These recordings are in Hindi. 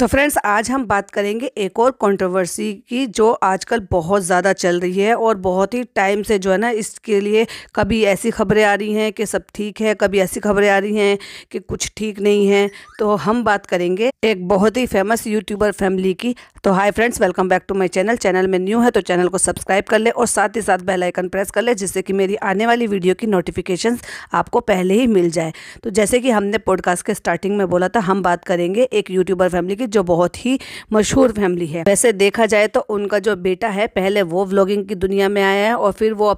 तो फ्रेंड्स, आज हम बात करेंगे एक और कंट्रोवर्सी की जो आजकल बहुत ज़्यादा चल रही है और बहुत ही टाइम से जो है ना, इसके लिए कभी ऐसी खबरें आ रही हैं कि सब ठीक है, कभी ऐसी खबरें आ रही हैं कि कुछ ठीक नहीं है। तो हम बात करेंगे एक बहुत ही फेमस यूट्यूबर फैमिली की। तो hi friends, welcome back to my channel. Channel में न्यू है तो चैनल को सब्सक्राइब कर ले और साथ ही साथ बेल आइकन प्रेस कर ले, जिससे कि मेरी आने वाली वीडियो की नोटिफिकेशंस आपको पहले ही मिल जाए। तो जैसे कि हमने पॉडकास्ट के स्टार्टिंग में बोला था, हम बात करेंगे एक यूट्यूबर फैमिली की जो बहुत ही मशहूर फैमिली है। वैसे देखा जाए तो उनका जो बेटा है, पहले वो व्लॉगिंग की दुनिया में आया है और फिर वो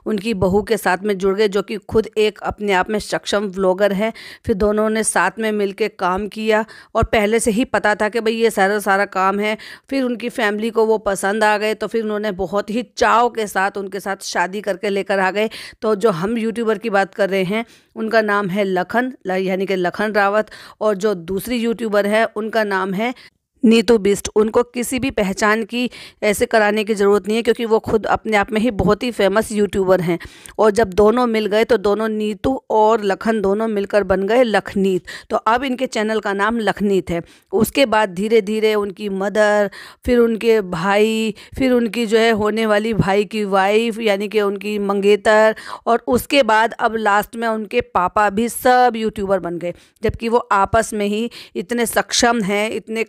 उनकी बहू के साथ में जुड़ गए, जो कि खुद एक अपने आप में सक्षम व्लॉगर है। फिर दोनों ने साथ में मिलकर काम किया और पहले से ही पता था कि भाई ये सारा काम है। फिर उनकी फैमिली को वो पसंद आ गए, तो फिर उन्होंने बहुत ही चाव के साथ उनके साथ शादी करके लेकर आ गए। तो जो हम यूट्यूबर की बात कर रहे हैं, उनका नाम है लखन, यानी कि लखन रावत। और जो दूसरी यूट्यूबर है, उनका नाम है नीतू बिष्ट। उनको किसी भी पहचान की ऐसे कराने की ज़रूरत नहीं है, क्योंकि वो खुद अपने आप में ही बहुत ही फेमस यूट्यूबर हैं। और जब दोनों मिल गए तो दोनों, नीतू और लखन, दोनों मिलकर बन गए लखनीत। तो अब इनके चैनल का नाम लखनीत है। उसके बाद धीरे धीरे उनकी मदर, फिर उनके भाई, फिर उनकी जो है होने वाली भाई की वाइफ, यानी कि उनकी मंगेतर, और उसके बाद अब लास्ट में उनके पापा भी सब यूट्यूबर बन गए। जबकि वो आपस में ही इतने सक्षम हैं, इतने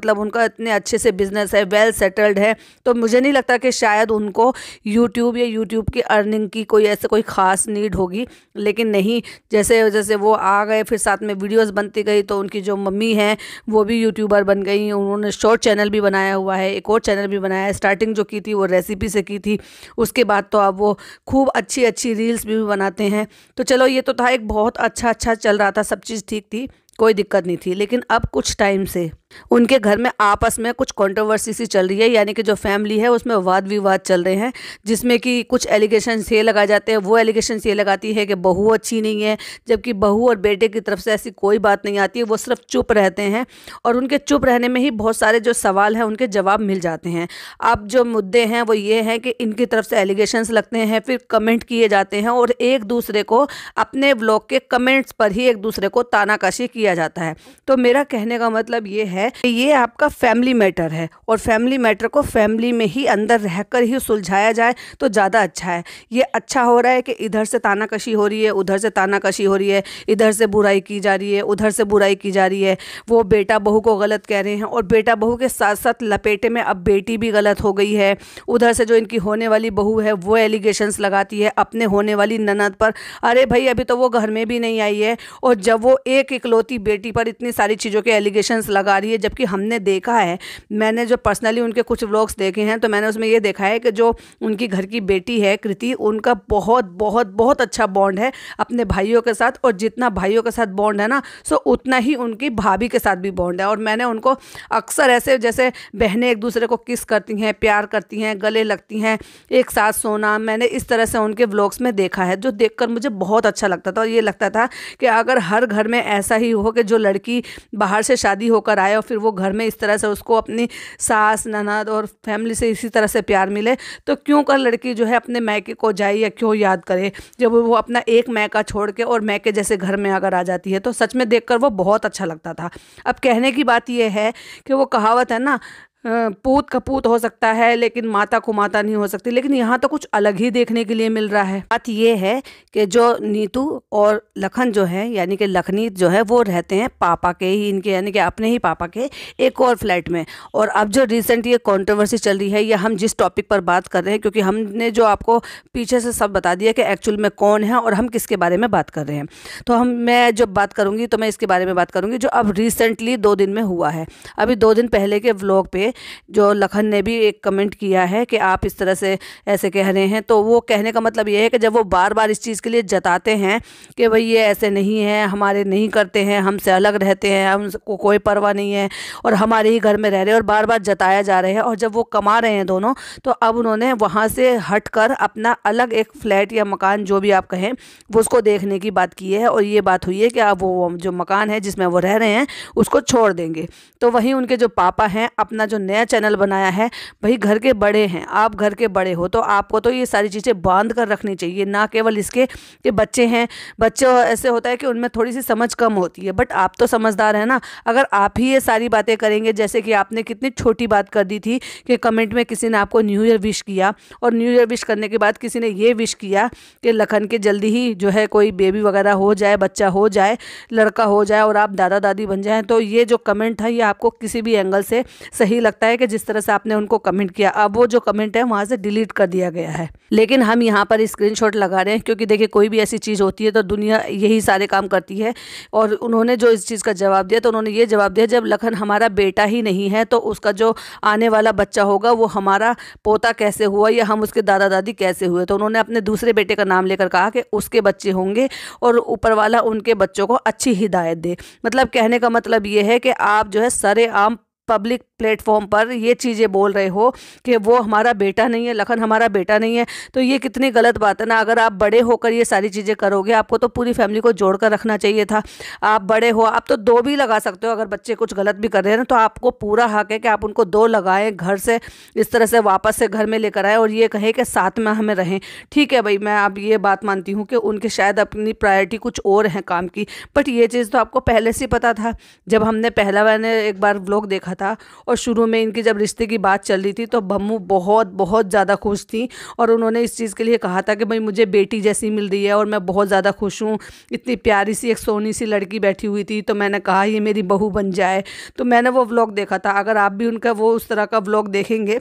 मतलब उनका इतने अच्छे से बिजनेस है, वेल सेटल्ड है। तो मुझे नहीं लगता कि शायद उनको यूट्यूब या यूट्यूब की अर्निंग की कोई ख़ास नीड होगी। लेकिन नहीं, जैसे जैसे वो आ गए, फिर साथ में वीडियोस बनती गई, तो उनकी जो मम्मी हैं वो भी यूट्यूबर बन गई। उन्होंने शॉर्ट चैनल भी बनाया हुआ है, एक और चैनल भी बनाया है। स्टार्टिंग जो की थी वो रेसिपी से की थी, उसके बाद तो अब वो खूब अच्छी अच्छी रील्स भी बनाते हैं। तो चलो, ये तो था एक बहुत अच्छा चल रहा था, सब चीज़ ठीक थी, कोई दिक्कत नहीं थी। लेकिन अब कुछ टाइम से उनके घर में आपस में कुछ कंट्रोवर्सी सी चल रही है, यानी कि जो फैमिली है उसमें वाद विवाद चल रहे हैं, जिसमें कि कुछ एलिगेशन ये लगाए जाते हैं। वो एलिगेशन ये लगाती है कि बहू अच्छी नहीं है, जबकि बहू और बेटे की तरफ से ऐसी कोई बात नहीं आती है। वो सिर्फ चुप रहते हैं और उनके चुप रहने में ही बहुत सारे जो सवाल हैं उनके जवाब मिल जाते हैं। अब जो मुद्दे हैं वो ये हैं कि इनकी तरफ से एलिगेशंस लगते हैं, फिर कमेंट किए जाते हैं और एक दूसरे को अपने व्लॉग के कमेंट्स पर ही एक दूसरे को तानाकाशी किया जाता है। तो मेरा कहने का मतलब ये है, ये आपका फैमिली मैटर है और फैमिली मैटर को फैमिली में ही अंदर रहकर ही सुलझाया जाए तो ज़्यादा अच्छा है। ये अच्छा हो रहा है कि इधर से तानाकशी हो रही है, उधर से तानाकशी हो रही है, इधर से बुराई की जा रही है, उधर से बुराई की जा रही है। वो बेटा बहू को गलत कह रहे हैं और बेटा बहू के साथ साथ लपेटे में अब बेटी भी गलत हो गई है। उधर से जो इनकी होने वाली बहू है वो एलिगेशंस लगाती है अपने होने वाली ननद पर। अरे भाई, अभी तो वो घर में भी नहीं आई है और जब वो एक इकलौती बेटी पर इतनी सारी चीज़ों के एलिगेशंस लगा रही है। जबकि हमने देखा है, मैंने जो पर्सनली उनके कुछ व्लॉग्स देखे हैं, तो मैंने उसमें ये देखा है कि जो उनकी घर की बेटी है कृति, उनका बहुत बहुत बहुत अच्छा बॉन्ड है अपने भाइयों के साथ। और जितना भाइयों के साथ बॉन्ड है ना, सो उतना ही उनकी भाभी के साथ भी बॉन्ड है। और मैंने उनको अक्सर ऐसे, जैसे बहनें एक दूसरे को किस करती हैं, प्यार करती हैं, गले लगती हैं, एक साथ सोना, मैंने इस तरह से उनके व्लॉग्स में देखा है, जो देखकर मुझे बहुत अच्छा लगता था। और ये लगता था कि अगर हर घर में ऐसा ही हो कि जो लड़की बाहर से शादी होकर आए और फिर वो घर में इस तरह से उसको अपनी सास, ननद और फैमिली से इसी तरह से प्यार मिले, तो क्यों कर लड़की जो है अपने मैके को जाए या क्यों याद करे, जब वो अपना एक मैका छोड़ के और मैके जैसे घर में अगर आ जाती है। तो सच में देखकर वो बहुत अच्छा लगता था। अब कहने की बात ये है कि वो कहावत है ना, पूत का पूत हो सकता है लेकिन माता को माता नहीं हो सकती। लेकिन यहाँ तो कुछ अलग ही देखने के लिए मिल रहा है। बात ये है कि जो नीतू और लखन जो है, यानी कि लखनीत जो है, वो रहते हैं पापा के ही, इनके यानी कि अपने ही पापा के एक और फ्लैट में। और अब जो रिसेंट ये कंट्रोवर्सी चल रही है, या हम जिस टॉपिक पर बात कर रहे हैं, क्योंकि हमने जो आपको पीछे से सब बता दिया कि एक्चुअल में कौन है और हम किसके बारे में बात कर रहे हैं, तो मैं जब बात करूँगी तो मैं इसके बारे में बात करूँगी जो अब रिसेंटली 2 दिन में हुआ है। अभी 2 दिन पहले के व्लॉग पे जो लखन ने भी एक कमेंट किया है कि आप इस तरह से ऐसे कह रहे हैं। तो वो कहने का मतलब ये है कि जब वो बार बार इस चीज़ के लिए जताते हैं कि भाई ये ऐसे नहीं है, हमारे नहीं करते हैं, हमसे अलग रहते हैं, हमको कोई परवाह नहीं है और हमारे ही घर में रह रहे हैं, और बार बार जताया जा रहे हैं। और जब वो कमा रहे हैं दोनों, तो अब उन्होंने वहाँ से हटकर अपना अलग एक फ्लैट या मकान, जो भी आप कहें, वो उसको देखने की बात की है। और ये बात हुई है कि अब वो जो मकान है जिसमें वो रह रहे हैं उसको छोड़ देंगे। तो वहीं उनके जो पापा हैं अपना जो नया चैनल बनाया है, भाई घर के बड़े हैं, आप घर के बड़े हो तो आपको तो ये सारी चीज़ें बांध कर रखनी चाहिए, ना केवल इसके कि बच्चे हैं। बच्चे ऐसे होता है कि उनमें थोड़ी सी समझ कम होती है, बट आप तो समझदार है ना। अगर आप ही ये सारी बातें करेंगे, जैसे कि आपने कितनी छोटी बात कर दी थी कि कमेंट में किसी ने आपको न्यू ईयर विश किया, और न्यू ईयर विश करने के बाद किसी ने ये विश किया कि लखन के जल्दी ही जो है कोई बेबी वगैरह हो जाए, बच्चा हो जाए, लड़का हो जाए और आप दादा दादी बन जाएं। तो ये जो कमेंट था ये आपको किसी भी एंगल से सही लगता है कि जिस तरह से आपने उनको कमेंट किया, अब वो जो कमेंट है वहाँ से डिलीट कर दिया गया है। लेकिन हम यहाँ पर स्क्रीनशॉट लगा रहे हैं क्योंकि देखिए कोई भी ऐसी चीज़ होती है तो दुनिया यही सारे काम करती है। और उन्होंने जो इस चीज़ का जवाब दिया तो उन्होंने ये जवाब दिया, जब लखन हमारा बेटा ही नहीं है तो उसका जो आने वाला बच्चा होगा वो हमारा पोता कैसे हुआ या हम उसके दादा दादी कैसे हुए। तो उन्होंने अपने दूसरे बेटे का नाम लेकर कहा कि उसके बच्चे होंगे और ऊपर वाला उनके बच्चों को अच्छी हिदायत दे। मतलब कहने का मतलब ये है कि आप जो है सरेआम पब्लिक प्लेटफॉर्म पर ये चीज़ें बोल रहे हो कि वो हमारा बेटा नहीं है, लखन हमारा बेटा नहीं है। तो ये कितनी गलत बात है ना। अगर आप बड़े होकर ये सारी चीज़ें करोगे, आपको तो पूरी फैमिली को जोड़ कर रखना चाहिए था। आप बड़े हो, आप तो 2 भी लगा सकते हो। अगर बच्चे कुछ गलत भी कर रहे हैं ना तो आपको पूरा हक है कि आप उनको 2 लगाएं, घर से इस तरह से वापस से घर में लेकर आए और ये कहें कि साथ में हमें रहें। ठीक है भाई, मैं अब ये बात मानती हूँ कि उनके शायद अपनी प्रायोरिटी कुछ और है काम की, बट ये चीज़ तो आपको पहले से पता था। जब हमने मैंने एक बार व्लॉग देखा था और शुरू में इनकी जब रिश्ते की बात चल रही थी तो बम्मू बहुत बहुत ज़्यादा खुश थी और उन्होंने इस चीज़ के लिए कहा था कि भाई मुझे बेटी जैसी मिल रही है और मैं बहुत ज़्यादा खुश हूँ। इतनी प्यारी सी एक सोनी सी लड़की बैठी हुई थी तो मैंने कहा ये मेरी बहू बन जाए। तो मैंने वो व्लॉग देखा था। अगर आप भी उनका वो उस तरह का व्लॉग देखेंगे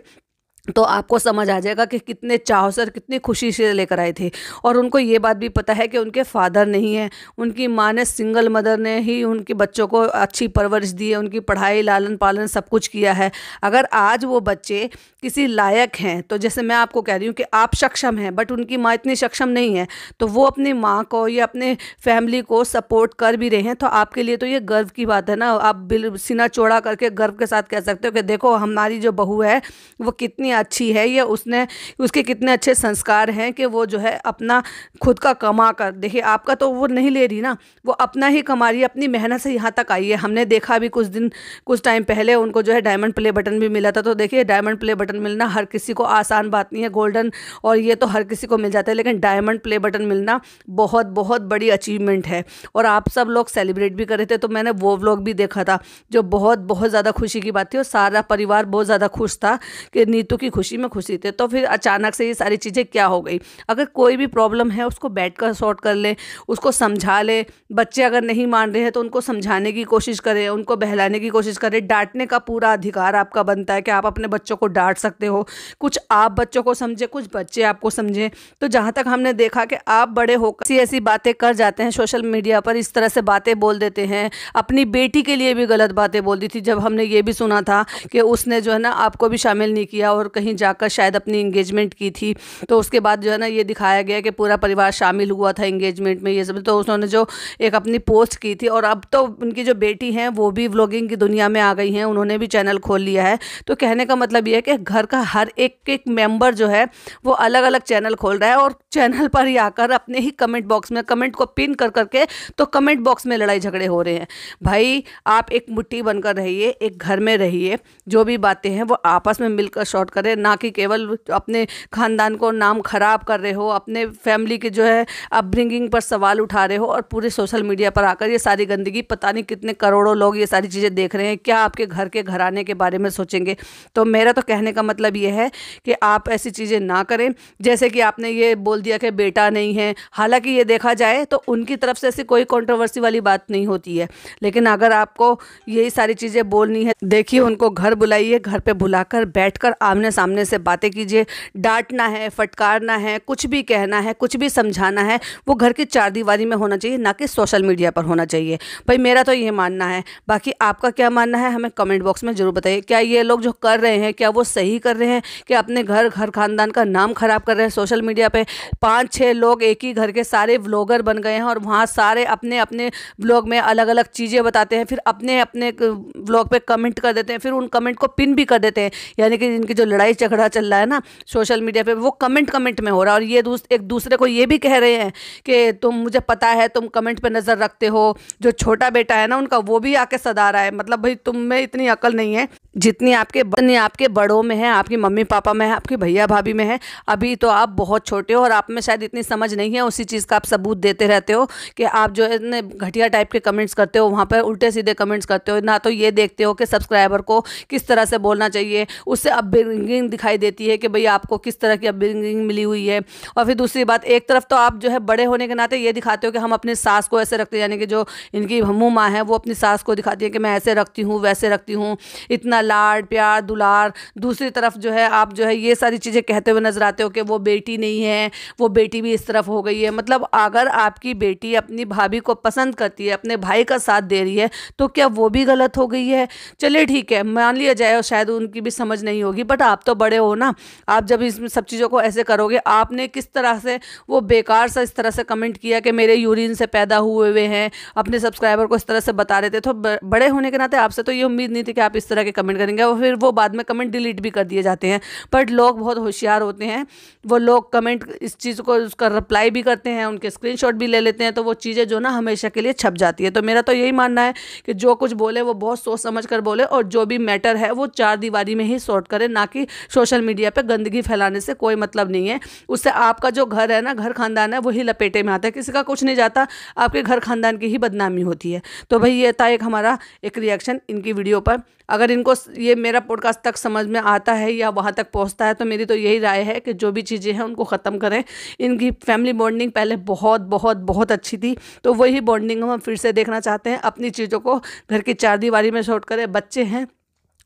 तो आपको समझ आ जाएगा कि कितने चाव से, कितनी खुशी से लेकर आए थे। और उनको ये बात भी पता है कि उनके फादर नहीं है, उनकी माँ ने, सिंगल मदर ने ही उनके बच्चों को अच्छी परवरिश दी है, उनकी पढ़ाई, लालन पालन सब कुछ किया है। अगर आज वो बच्चे किसी लायक हैं, तो जैसे मैं आपको कह रही हूँ कि आप सक्षम हैं बट उनकी माँ इतनी सक्षम नहीं है, तो वो अपनी माँ को या अपने फैमिली को सपोर्ट कर भी रहे हैं, तो आपके लिए तो ये गर्व की बात है ना। आप सीना चौड़ा करके गर्व के साथ कह सकते हो कि देखो हमारी जो बहू है वो कितनी अच्छी है, या उसके कितने अच्छे संस्कार हैं कि वो जो है अपना खुद का कमा कर, देखिए आपका तो वो नहीं ले रही ना, वो अपना ही कमा रही है, अपनी मेहनत से यहाँ तक आई है। हमने देखा अभी कुछ टाइम पहले उनको जो है डायमंड प्ले बटन भी मिला था। तो देखिए डायमंड प्ले बटन मिलना हर किसी को आसान बात नहीं है। गोल्डन और ये तो हर किसी को मिल जाता है, लेकिन डायमंड प्ले बटन मिलना बहुत बहुत बड़ी अचीवमेंट है। और आप सब लोग सेलिब्रेट भी कर रहे थे, तो मैंने वो व्लॉग भी देखा था जो बहुत बहुत ज़्यादा खुशी की बात थी और सारा परिवार बहुत ज़्यादा खुश था कि नीतू की खुशी में खुशी थे। तो फिर अचानक से ये सारी चीज़ें क्या हो गई। अगर कोई भी प्रॉब्लम है उसको बैठकर सॉर्ट कर ले, उसको समझा ले। बच्चे अगर नहीं मान रहे हैं तो उनको समझाने की कोशिश करें, उनको बहलाने की कोशिश करें। डांटने का पूरा अधिकार आपका बनता है कि आप अपने बच्चों को डांट सकते हो। कुछ आप बच्चों को समझे, कुछ बच्चे आपको समझें। तो जहाँ तक हमने देखा कि आप बड़े होकर ऐसी बातें कर जाते हैं, सोशल मीडिया पर इस तरह से बातें बोल देते हैं। अपनी बेटी के लिए भी गलत बातें बोल दी थी, जब हमने ये भी सुना था कि उसने जो है ना आपको भी शामिल नहीं किया और कहीं जाकर शायद अपनी इंगेजमेंट की थी। तो उसके बाद जो है ना ये दिखाया गया कि पूरा परिवार शामिल हुआ था इंगेजमेंट में, ये सब। तो उन्होंने जो एक अपनी पोस्ट की थी, और अब तो उनकी जो बेटी हैं वो भी व्लॉगिंग की दुनिया में आ गई हैं, उन्होंने भी चैनल खोल लिया है। तो कहने का मतलब ये है कि घर का हर एक मेंबर जो है वो अलग अलग चैनल खोल रहा है और चैनल पर ही आकर अपने ही कमेंट बॉक्स में कमेंट को पिन कर करके तो कमेंट बॉक्स में लड़ाई झगड़े हो रहे हैं। भाई आप एक मुट्ठी बनकर रहिए, एक घर में रहिए, जो भी बातें हैं वो आपस में मिलकर शॉर्ट करें, ना कि केवल अपने खानदान को नाम खराब कर रहे हो, अपने फैमिली के जो है अपब्रिंगिंग पर सवाल उठा रहे हो और पूरे सोशल मीडिया पर आकर ये सारी गंदगी, पता नहीं कितने करोड़ों लोग ये सारी चीज़ें देख रहे हैं, क्या आपके घर के घराने के बारे में सोचेंगे। तो मेरा तो कहने का मतलब ये है कि आप ऐसी चीज़ें ना करें। जैसे कि आपने ये बोल दिया कि बेटा नहीं है, हालांकि ये देखा जाए तो उनकी तरफ से ऐसी कोई कंट्रोवर्सी वाली बात नहीं होती है, लेकिन अगर आपको यही सारी चीज़ें बोलनी है, देखिए उनको घर बुलाइए, घर पे बुलाकर बैठकर आमने सामने से बातें कीजिए। डांटना है, फटकारना है, कुछ भी कहना है, कुछ भी समझाना है, वो घर की चारदीवारी में होना चाहिए, ना कि सोशल मीडिया पर होना चाहिए। भाई मेरा तो ये मानना है, बाकी आपका क्या मानना है हमें कमेंट बॉक्स में ज़रूर बताइए। क्या ये लोग जो कर रहे हैं क्या वो सही कर रहे हैं, कि अपने घर खानदान का नाम खराब कर रहे हैं सोशल मीडिया पे। 5-6 लोग एक ही घर के सारे व्लॉगर बन गए हैं और वहाँ सारे अपने अपने व्लॉग में अलग अलग चीज़ें बताते हैं, फिर अपने अपने व्लॉग पे कमेंट कर देते हैं, फिर उन कमेंट को पिन भी कर देते हैं। यानी कि इनकी जो लड़ाई झगड़ा चल रहा है ना सोशल मीडिया पे, वो कमेंट में हो रहा है। और ये एक दूसरे को ये भी कह रहे हैं कि तुम, मुझे पता है तुम कमेंट पे नज़र रखते हो। जो छोटा बेटा है ना उनका, वो भी आके सदा रहा है, मतलब भाई तुम में इतनी अकल नहीं है जितनी आपके बड़ों में है, आपकी मम्मी पापा में है, आपके भैया भाभी में है, अभी तो आप बहुत छोटे हो और आप में शायद इतनी समझ नहीं है। उसी चीज़ का आप सबूत देते रहते हो कि आप जो है इतने घटिया टाइप के कमेंट्स करते हो, वहाँ पर उल्टे सीधे कमेंट्स करते हो। ना तो ये देखते हो कि सब्सक्राइबर को किस तरह से बोलना चाहिए, उससे अपब्रिंगिंग दिखाई देती है कि भाई आपको किस तरह की अपब्रिंगिंग मिली हुई है। और फिर दूसरी बात, एक तरफ तो आप जो है बड़े होने के नाते ये दिखाते हो कि हम अपनी सास को ऐसे रखते हैं, यानी कि जो इनकी हमू माँ है वो अपनी सास को दिखाती है कि मैं ऐसे रखती हूँ, वैसे रखती हूँ, इतना लाड प्यार दुलार। दूसरी तरफ जो है आप जो है ये सारी चीज़ें कहते हुए नजर आते हो कि वो बेटी नहीं है, वो बेटी भी इस तरफ हो गई है। मतलब अगर आपकी बेटी अपनी भाभी को पसंद करती है, अपने भाई का साथ दे रही है, तो क्या वो भी गलत हो गई है? चलिए ठीक है, मान लिया जाए और शायद उनकी भी समझ नहीं होगी, बट आप तो बड़े हो ना। आप जब इस सब चीज़ों को ऐसे करोगे, आपने किस तरह से वो बेकार सा इस तरह से कमेंट किया कि मेरे यूरिन से पैदा हुए हुए हैं, अपने सब्सक्राइबर को इस तरह से बता रहे थे, तो बड़े होने के नाते आपसे तो ये उम्मीद नहीं थी कि आप इस तरह के कमेंट करेंगे। और फिर वो बाद में कमेंट डिलीट भी कर दिए जाते हैं। बट लोग बहुत होशियार होते हैं, वो लोग कमेंट इस चीज़ को उसका रिप्लाई भी करते हैं, उनके स्क्रीनशॉट भी ले लेते हैं, तो वो चीज़ें जो ना हमेशा के लिए छप जाती है। तो मेरा तो यही मानना है कि जो कुछ बोले वो बहुत सोच समझ कर बोले, और जो भी मैटर है वो चार दीवारी में ही सॉर्ट करें, ना कि सोशल मीडिया पे गंदगी फैलाने से कोई मतलब नहीं है। उससे आपका जो घर है ना, घर खानदान है, वही लपेटे में आता है, किसी का कुछ नहीं जाता, आपके घर खानदान की ही बदनामी होती है। तो भाई ये था एक हमारा एक रिएक्शन इनकी वीडियो पर। अगर इनको ये मेरा पॉडकास्ट तक समझ में आता है या वहाँ तक पहुँचता है, तो मेरी तो यही राय है कि जो भी चीज़ें हैं उनको ख़त्म करें। इनकी फैमिली बॉन्डिंग पहले बहुत बहुत बहुत अच्छी थी, तो वही बॉन्डिंग हम फिर से देखना चाहते हैं। अपनी चीज़ों को घर की चार दीवारी में शॉर्ट करें, बच्चे हैं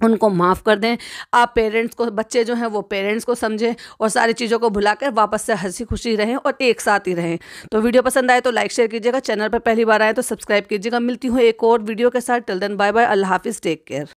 उनको माफ़ कर दें। आप पेरेंट्स को, बच्चे जो हैं वो पेरेंट्स को समझें, और सारी चीज़ों को भुलाकर वापस से हंसी खुशी रहें और एक साथ ही रहें। तो वीडियो पसंद आए तो लाइक शेयर कीजिएगा, चैनल पर पहली बार आए तो सब्सक्राइब कीजिएगा। मिलती हूँ एक और वीडियो के साथ। टिल देन बाय बाय, अल्लाह हाफिज़, टेक केयर।